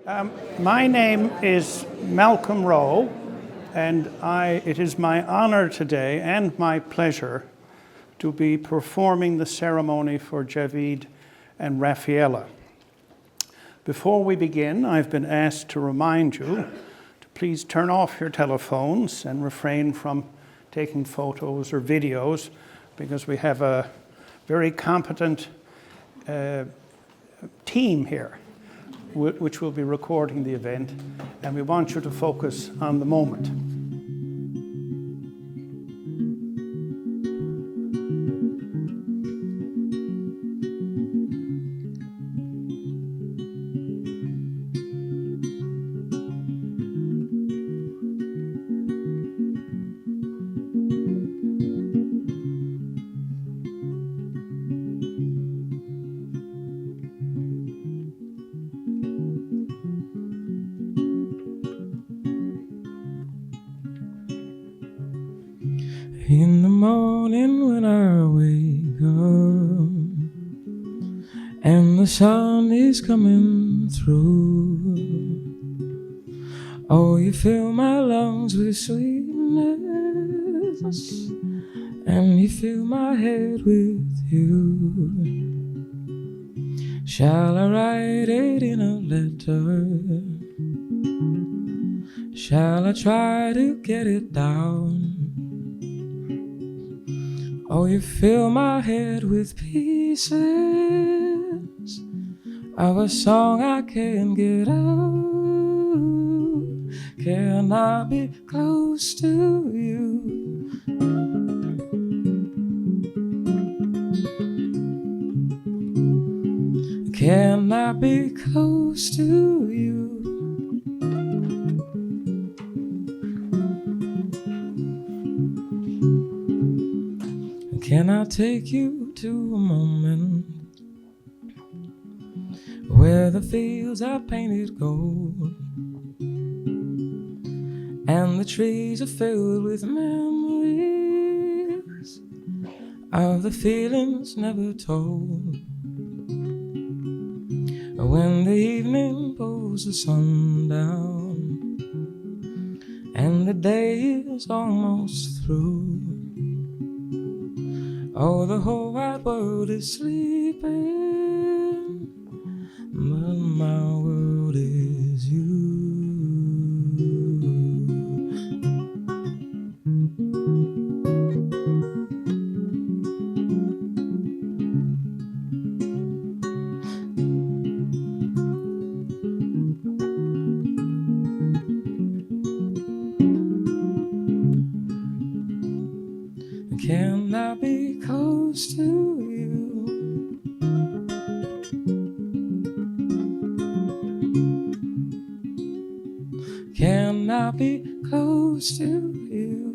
My name is Malcolm Rowe, and it is my honor today and my pleasure to be performing the ceremony for Javid and Raphaela. Before we begin, I've been asked to remind you to please turn off your telephones and refrain from taking photos or videos, because we have a very competent team here which will be recording the event, and we want you to focus on the moment. In the morning when I wake up and the sun is coming through, oh, you fill my lungs with sweetness and you fill my head with you. Shall I write it in a letter? Shall I try to get it down? Oh, you fill my head with pieces of a song I can't get out. Can I be close to you? Can I be close to you? Can I take you to a moment where the fields are painted gold and the trees are filled with memories of the feelings never told? When the evening pulls the sun down and the day is almost through, oh, the whole wide world is sleeping, but my world is you. Can I be close to you? Can I be close to you?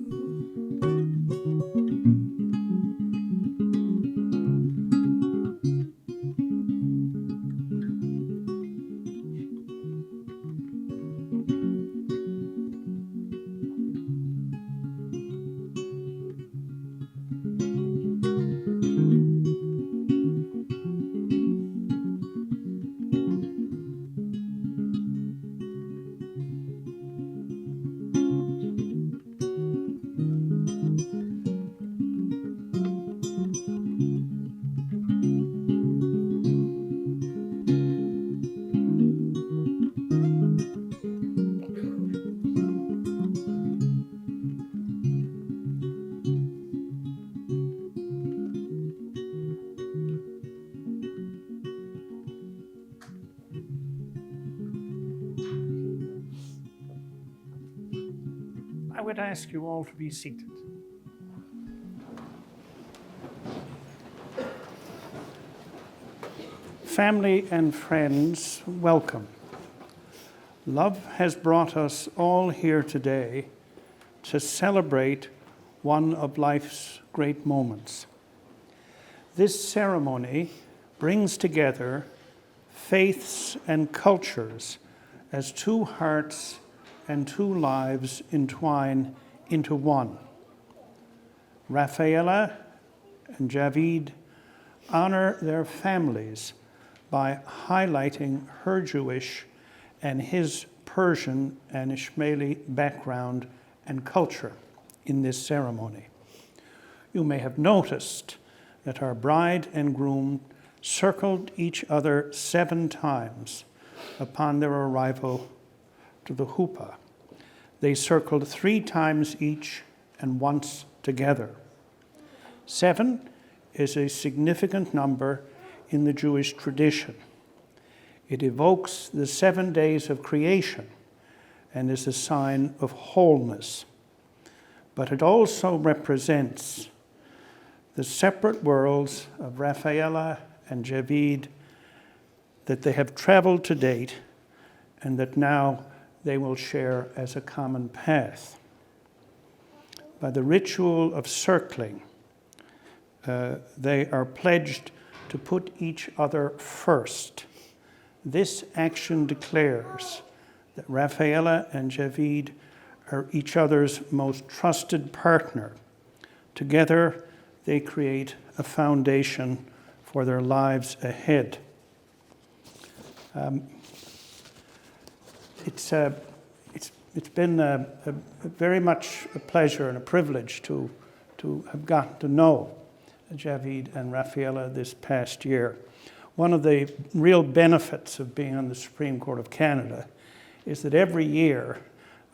I would ask you all to be seated. Family and friends, welcome. Love has brought us all here today to celebrate one of life's great moments. This ceremony brings together faiths and cultures as two hearts and two lives entwine into one. Raphaela and Javid honor their families by highlighting her Jewish and his Persian and Ishmaeli background and culture in this ceremony. You may have noticed that our bride and groom circled each other 7 times upon their arrival to the huppah. They circled 3 times each and once together. 7 is a significant number in the Jewish tradition. It evokes the 7 days of creation and is a sign of wholeness. But it also represents the separate worlds of Raphaela and Javid that they have traveled to date and that now they will share as a common path. By the ritual of circling, they are pledged to put each other first. This action declares that Raphaela and Javid are each other's most trusted partner. Together, they create a foundation for their lives ahead. It's been very much a pleasure and a privilege to have gotten to know Javid and Raphaela this past year. One of the real benefits of being on the Supreme Court of Canada is that every year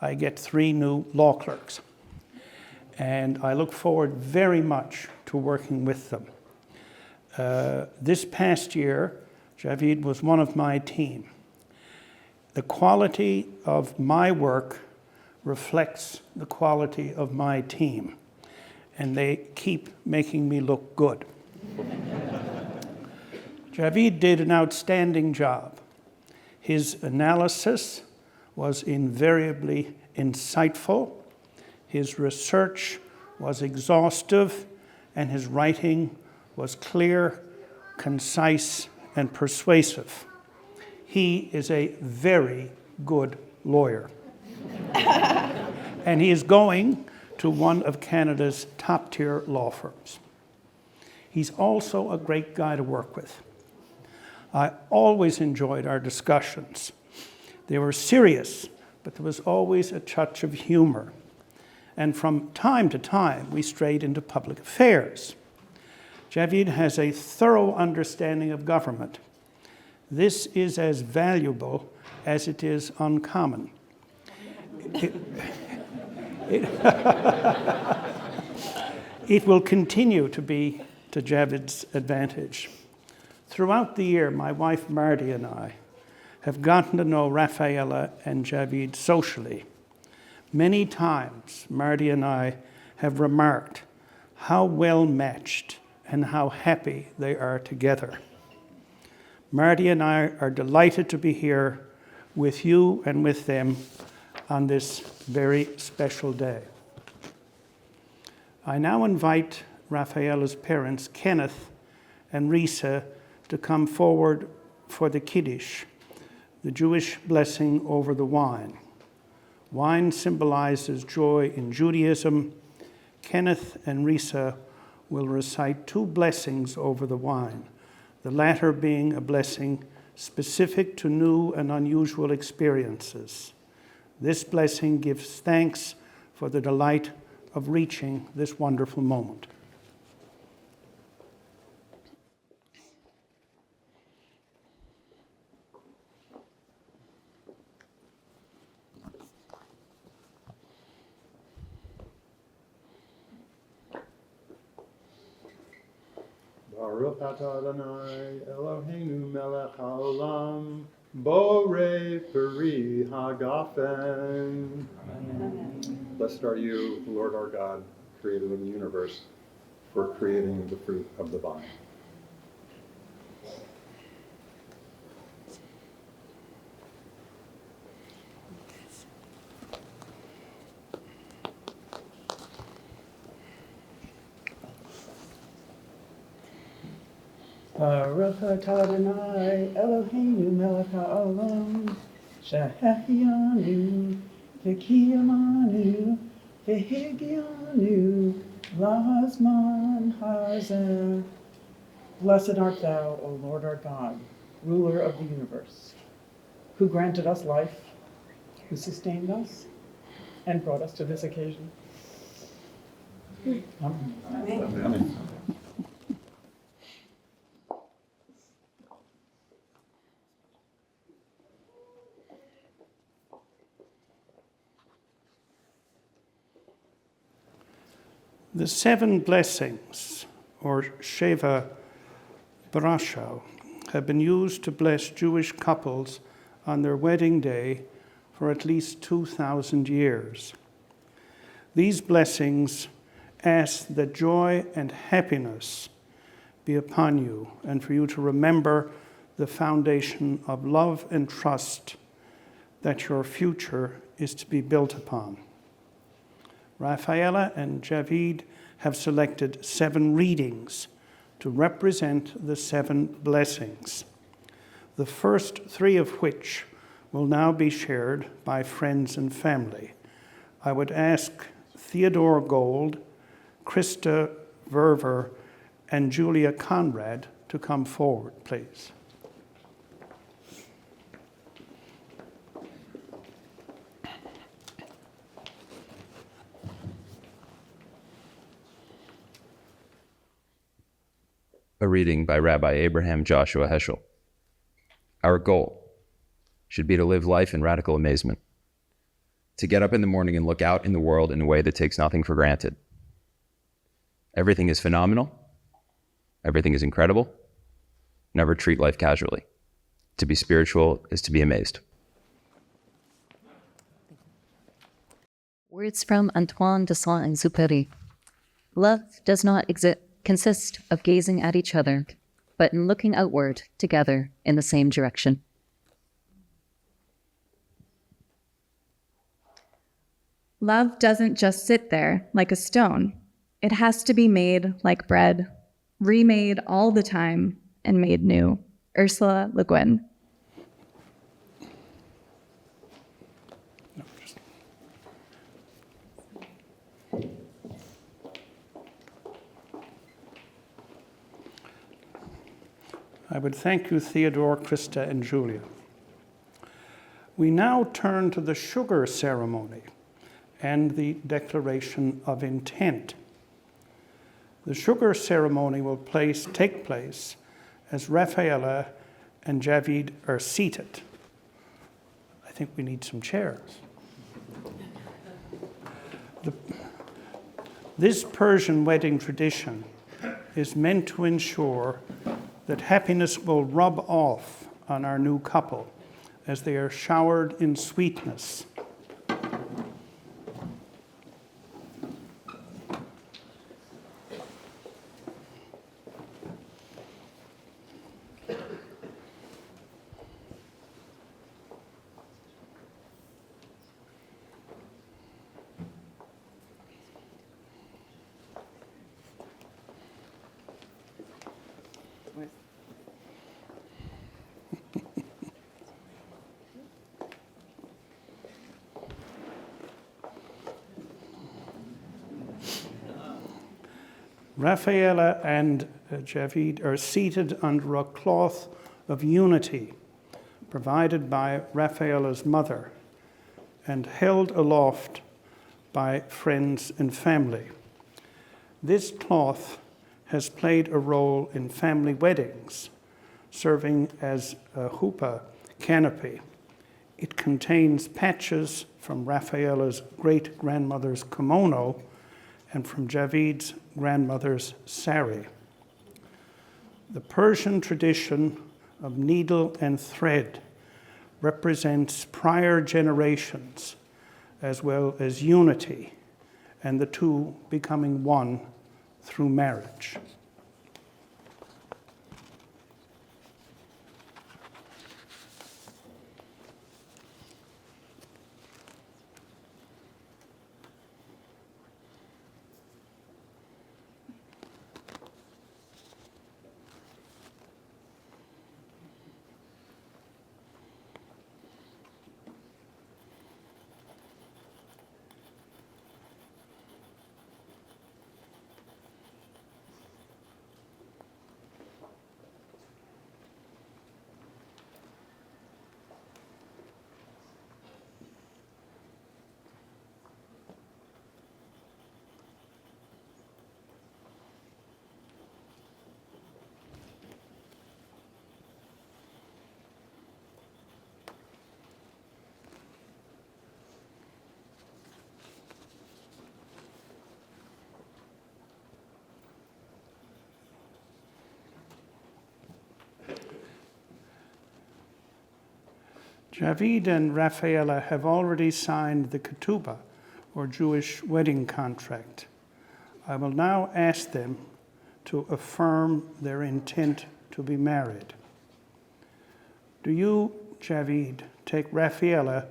I get 3 new law clerks. And I look forward very much to working with them. This past year, Javid was one of my team. The quality of my work reflects the quality of my team, and they keep making me look good. Javid did an outstanding job. His analysis was invariably insightful, his research was exhaustive, and his writing was clear, concise, and persuasive. He is a very good lawyer. And he is going to one of Canada's top-tier law firms. He's also a great guy to work with. I always enjoyed our discussions. They were serious, but there was always a touch of humor. And from time to time, we strayed into public affairs. Javid has a thorough understanding of government. This is as valuable as it is uncommon. It will continue to be to Javid's advantage. Throughout the year, my wife Marty and I have gotten to know Raphaela and Javid socially. Many times, Marty and I have remarked how well matched and how happy they are together. Marty and I are delighted to be here with you and with them on this very special day. I now invite Raphaela's parents, Kenneth and Risa, to come forward for the Kiddush, the Jewish blessing over the wine. Wine symbolizes joy in Judaism. Kenneth and Risa will recite 2 blessings over the wine, the latter being a blessing specific to new and unusual experiences. This blessing gives thanks for the delight of reaching this wonderful moment. Baruch atah Adonai Eloheinu melech haolam borei peri hagafen. Blessed are you, Lord our God, creator of the universe, for creating the fruit of the vine. Baruch atah Adonai Eloheinu melech haolam shehechianu v'kiyamanu v'higianu lazman hazeh. Blessed art thou, O Lord our God, ruler of the universe, who granted us life, who sustained us, and brought us to this occasion. Amen. Amen. The 7 blessings, or Sheva Barashal, have been used to bless Jewish couples on their wedding day for at least 2,000 years. These blessings ask that joy and happiness be upon you, and for you to remember the foundation of love and trust that your future is to be built upon. Raphaela and Javid have selected 7 readings to represent the 7 blessings, the first 3 of which will now be shared by friends and family. I would ask Theodore Gold, Krista Verver, and Julia Conrad to come forward, please. A reading by Rabbi Abraham Joshua Heschel. Our goal should be to live life in radical amazement, to get up in the morning and look out in the world in a way that takes nothing for granted. Everything is phenomenal. Everything is incredible. Never treat life casually. To be spiritual is to be amazed. Words from Antoine de Saint-Exupéry. Love does not consist of gazing at each other, but in looking outward together in the same direction. Love doesn't just sit there like a stone. It has to be made like bread, remade all the time and made new. Ursula Le Guin. I would thank you, Theodore, Krista, and Julia. We now turn to the sugar ceremony and the declaration of intent. The sugar ceremony will take place as Raphaela and Javid are seated. I think we need some chairs. This Persian wedding tradition is meant to ensure that happiness will rub off on our new couple as they are showered in sweetness. Raphaela and Javid are seated under a cloth of unity provided by Raphaela's mother and held aloft by friends and family. This cloth has played a role in family weddings, serving as a huppah canopy. It contains patches from Raphaela's great-grandmother's kimono and from Javid's grandmother's sari. The Persian tradition of needle and thread represents prior generations as well as unity, and the two becoming one through marriage. Javid and Raphaela have already signed the ketubah, or Jewish wedding contract. I will now ask them to affirm their intent to be married. Do you, Javid, take Raphaela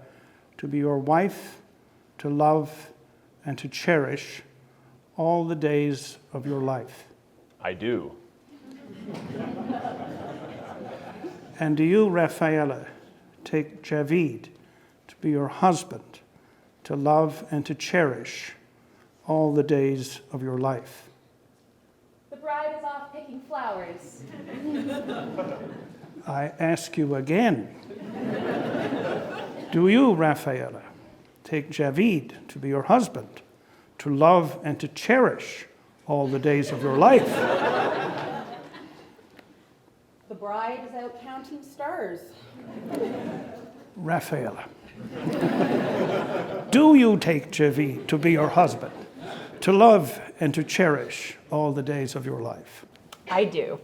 to be your wife, to love, and to cherish all the days of your life? I do. And do you, Raphaela, take Javid to be your husband, to love and to cherish all the days of your life? The bride is off picking flowers. I ask you again, do you, Raphaela, take Javid to be your husband, to love and to cherish all the days of your life? The bride is out counting stars. Raphaela, do you take Javid to be your husband, to love and to cherish all the days of your life? I do.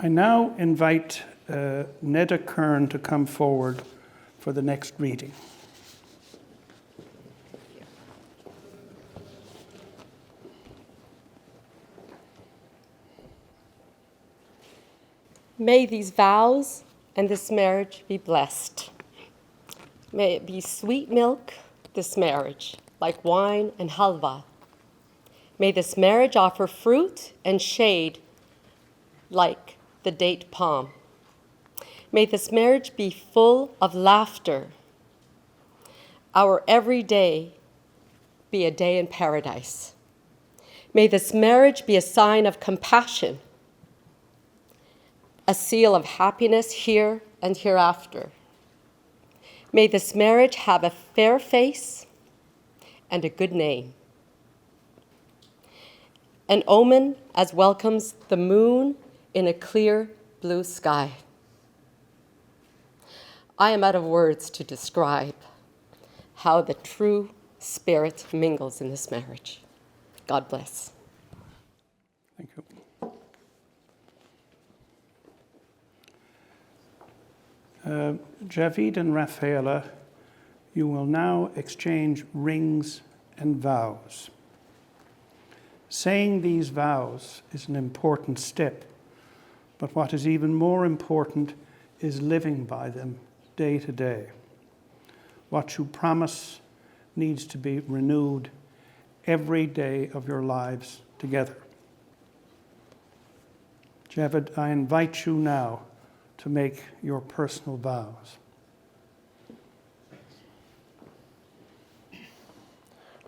I now invite Neda Kern to come forward for the next reading. May these vows and this marriage be blessed. May it be sweet milk, this marriage, like wine and halva. May this marriage offer fruit and shade like the date palm. May this marriage be full of laughter. Our every day be a day in paradise. May this marriage be a sign of compassion, a seal of happiness here and hereafter. May this marriage have a fair face and a good name. An omen as welcomes the moon in a clear blue sky. I am out of words to describe how the true spirit mingles in this marriage. God bless. Thank you. Javid and Raphaela, you will now exchange rings and vows. Saying these vows is an important step, but what is even more important is living by them day to day. What you promise needs to be renewed every day of your lives together. Javid, I invite you now to make your personal vows.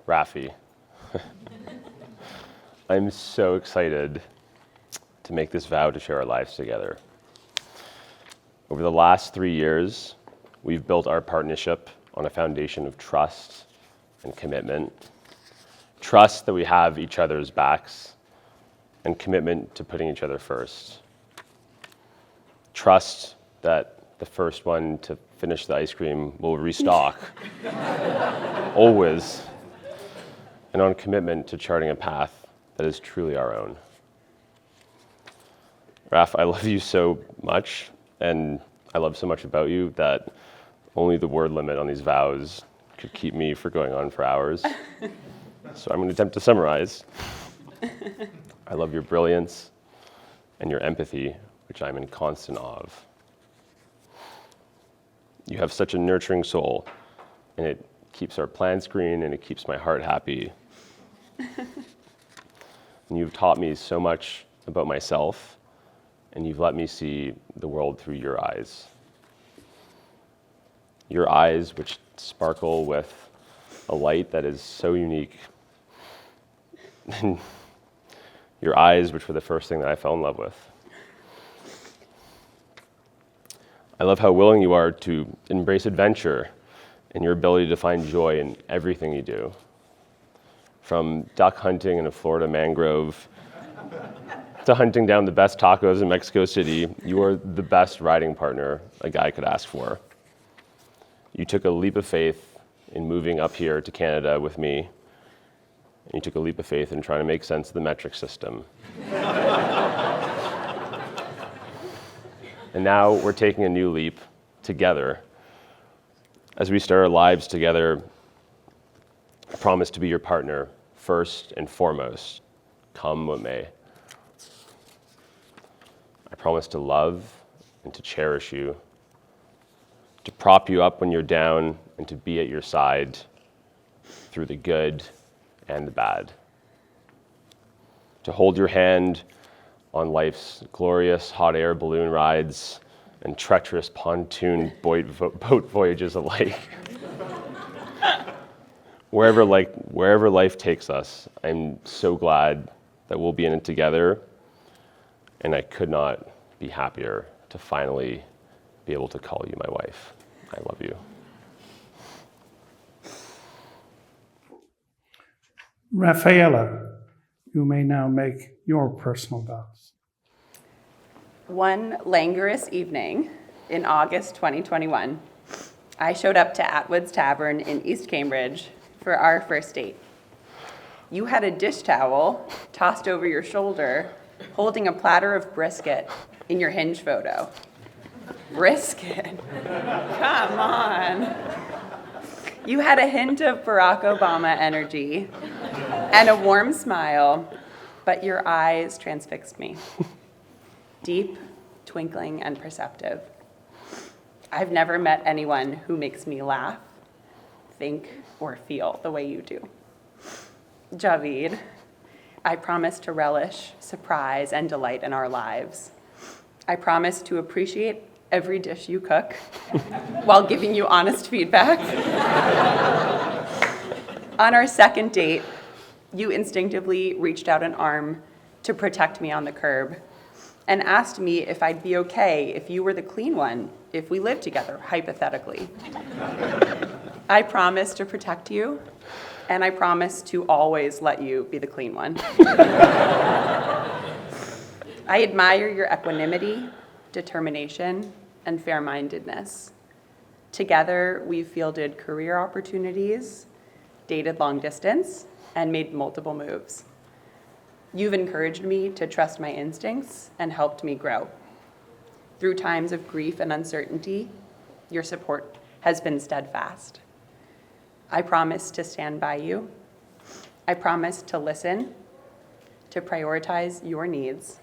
Rafi, I'm so excited to make this vow to share our lives together. Over the last 3 years, we've built our partnership on a foundation of trust and commitment. Trust that we have each other's backs, and commitment to putting each other first. Trust that the first one to finish the ice cream will restock, always. And on commitment to charting a path that is truly our own. Raph, I love you so much, and I love so much about you that only the word limit on these vows could keep me from going on for hours. So I'm going to attempt to summarize. I love your brilliance and your empathy, which I'm in constant awe of. You have such a nurturing soul, and it keeps our plans green, and it keeps my heart happy. And you've taught me so much about myself, and you've let me see the world through your eyes. Your eyes, which sparkle with a light that is so unique. Your eyes, which were the first thing that I fell in love with. I love how willing you are to embrace adventure and your ability to find joy in everything you do. From duck hunting in a Florida mangrove to hunting down the best tacos in Mexico City, you are the best riding partner a guy could ask for. You took a leap of faith in moving up here to Canada with me, and you took a leap of faith in trying to make sense of the metric system. And now we're taking a new leap together. As we start our lives together, I promise to be your partner first and foremost, come what may. I promise to love and to cherish you, to prop you up when you're down, and to be at your side through the good and the bad. To hold your hand on life's glorious hot air balloon rides and treacherous pontoon boat voyages alike. Wherever life takes us, I'm so glad that we'll be in it together, and I could not be happier to finally be able to call you my wife. I love you. Raphaela, you may now make your personal vows. One languorous evening in August 2021, I showed up to Atwood's Tavern in East Cambridge for our first date. You had a dish towel tossed over your shoulder, holding a platter of brisket in your Hinge photo. Brisket? Come on. You had a hint of Barack Obama energy and a warm smile, but your eyes transfixed me. Deep, twinkling, and perceptive. I've never met anyone who makes me laugh, think, or feel the way you do. Javid, I promise to relish, surprise, and delight in our lives. I promise to appreciate every dish you cook while giving you honest feedback. On our second date, you instinctively reached out an arm to protect me on the curb and asked me if I'd be okay if you were the clean one, if we lived together, hypothetically. I promise to protect you, and I promise to always let you be the clean one. I admire your equanimity, determination, and fair-mindedness. Together, we've fielded career opportunities, dated long distance, and made multiple moves. You've encouraged me to trust my instincts and helped me grow. Through times of grief and uncertainty, your support has been steadfast. I promise to stand by you. I promise to listen, to prioritize your needs,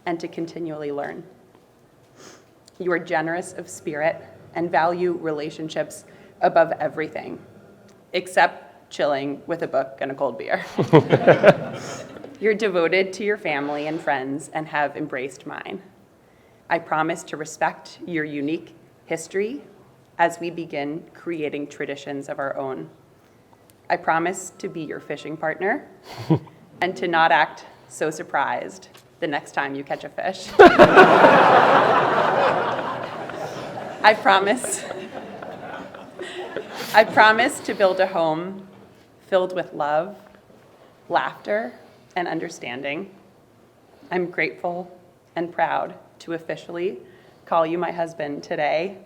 and to continually learn. You are generous of spirit and value relationships above everything, except chilling with a book and a cold beer. You're devoted to your family and friends and have embraced mine. I promise to respect your unique history as we begin creating traditions of our own. I promise to be your fishing partner and to not act so surprised the next time you catch a fish. I promise to build a home filled with love, laughter, and understanding. I'm grateful and proud to officially call you my husband today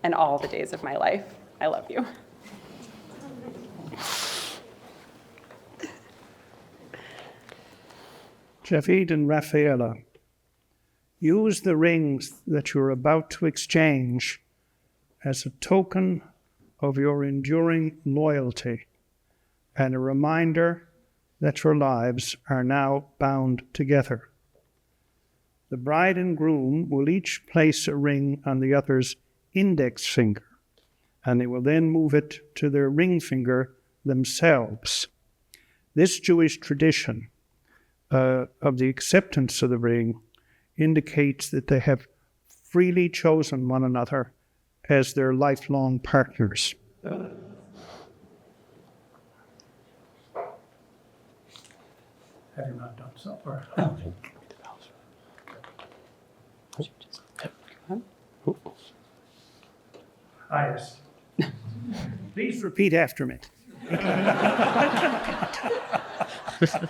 and all the days of my life. I love you. Javid and Raphaela, use the rings that you're about to exchange as a token of your enduring loyalty and a reminder that your lives are now bound together. The bride and groom will each place a ring on the other's index finger, and they will then move it to their ring finger themselves. This Jewish tradition of the acceptance of the ring indicates that they have freely chosen one another as their lifelong partners. Have you not done so? Or? Yes. Please repeat after me. With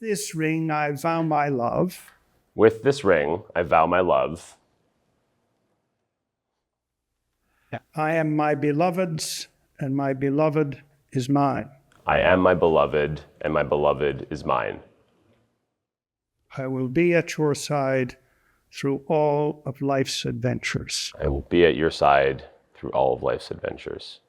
this ring I vow my love. With this ring, I vow my love. I am my beloved's, and my beloved is mine. I am my beloved, and my beloved is mine. I will be at your side through all of life's adventures. I will be at your side through all of life's adventures.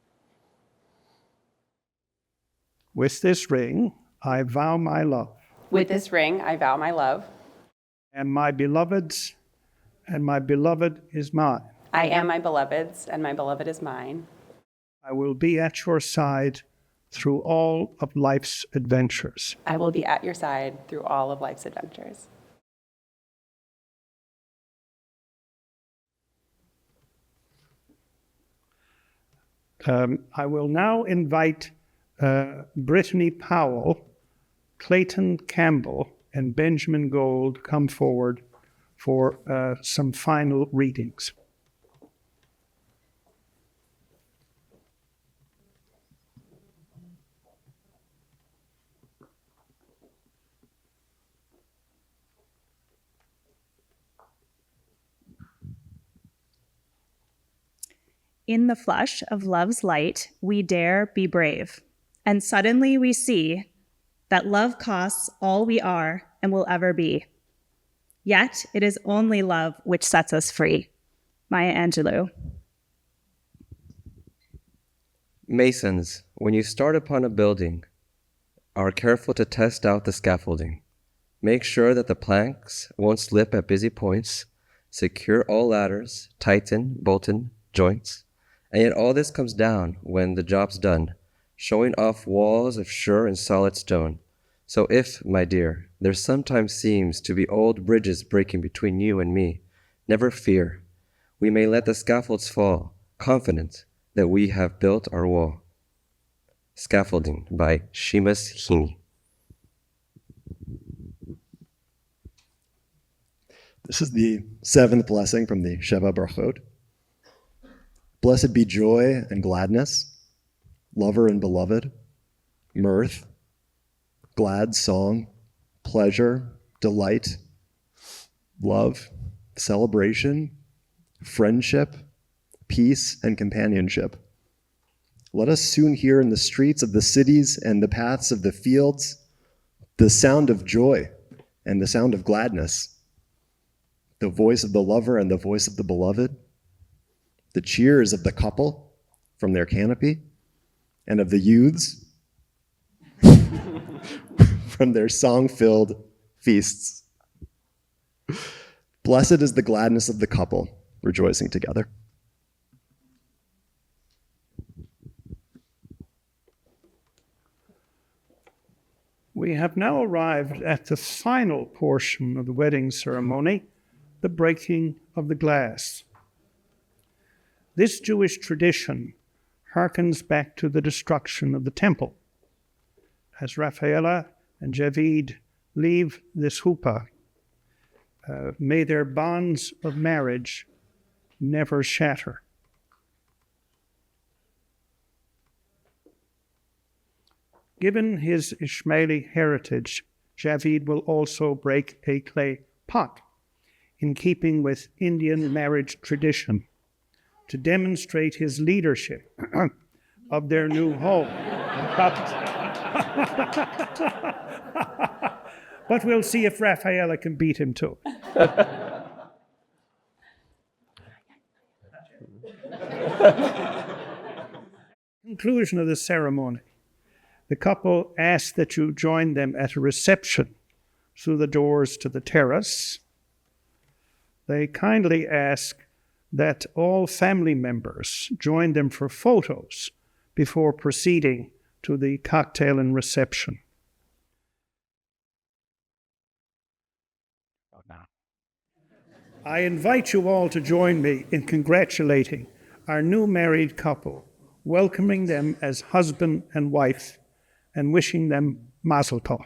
With this ring, I vow my love. With this ring, I vow my love. And my beloved's, and my beloved is mine. I am my beloved's, and my beloved is mine. I will be at your side through all of life's adventures. I will be at your side through all of life's adventures. I will now invite Brittany Powell, Clayton Campbell, and Benjamin Gold come forward for some final readings. In the flush of love's light, we dare be brave. And suddenly we see that love costs all we are and will ever be. Yet it is only love which sets us free. Maya Angelou. Masons, when you start upon a building, are careful to test out the scaffolding. Make sure that the planks won't slip at busy points. Secure all ladders, tighten, bolten, joints. And yet all this comes down when the job's done, showing off walls of sure and solid stone. So if, my dear, there sometimes seems to be old bridges breaking between you and me, never fear. We may let the scaffolds fall, confident that we have built our wall. Scaffolding by Seamus Heaney. This is the seventh blessing from the Sheva Brachot. Blessed be joy and gladness, lover and beloved, mirth, glad song, pleasure, delight, love, celebration, friendship, peace, and companionship. Let us soon hear in the streets of the cities and the paths of the fields the sound of joy and the sound of gladness, the voice of the lover and the voice of the beloved, the cheers of the couple from their canopy, and of the youths from their song-filled feasts. Blessed is the gladness of the couple rejoicing together. We have now arrived at the final portion of the wedding ceremony, the breaking of the glass. This Jewish tradition harkens back to the destruction of the temple. As Raphaela and Javid leave this huppah, may their bonds of marriage never shatter. Given his Ishmaeli heritage, Javid will also break a clay pot, in keeping with Indian marriage tradition, to demonstrate his leadership of their new home. But we'll see if Raphaela can beat him too. conclusion of the ceremony, the couple ask that you join them at a reception through the doors to the terrace. They kindly ask that all family members join them for photos before proceeding to the cocktail and reception. I invite you all to join me in congratulating our new married couple, welcoming them as husband and wife, and wishing them mazel tov.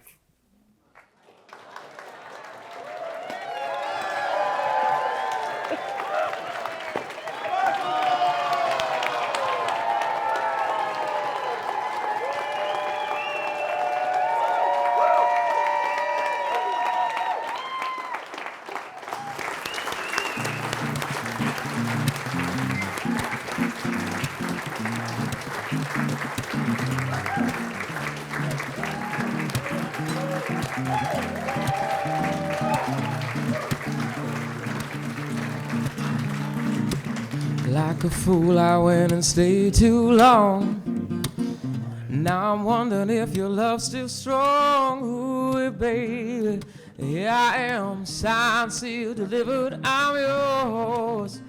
Like a fool, I went and stayed too long. Now I'm wondering if your love's still strong. Ooh, baby, here I am, signed, sealed, delivered, I'm yours.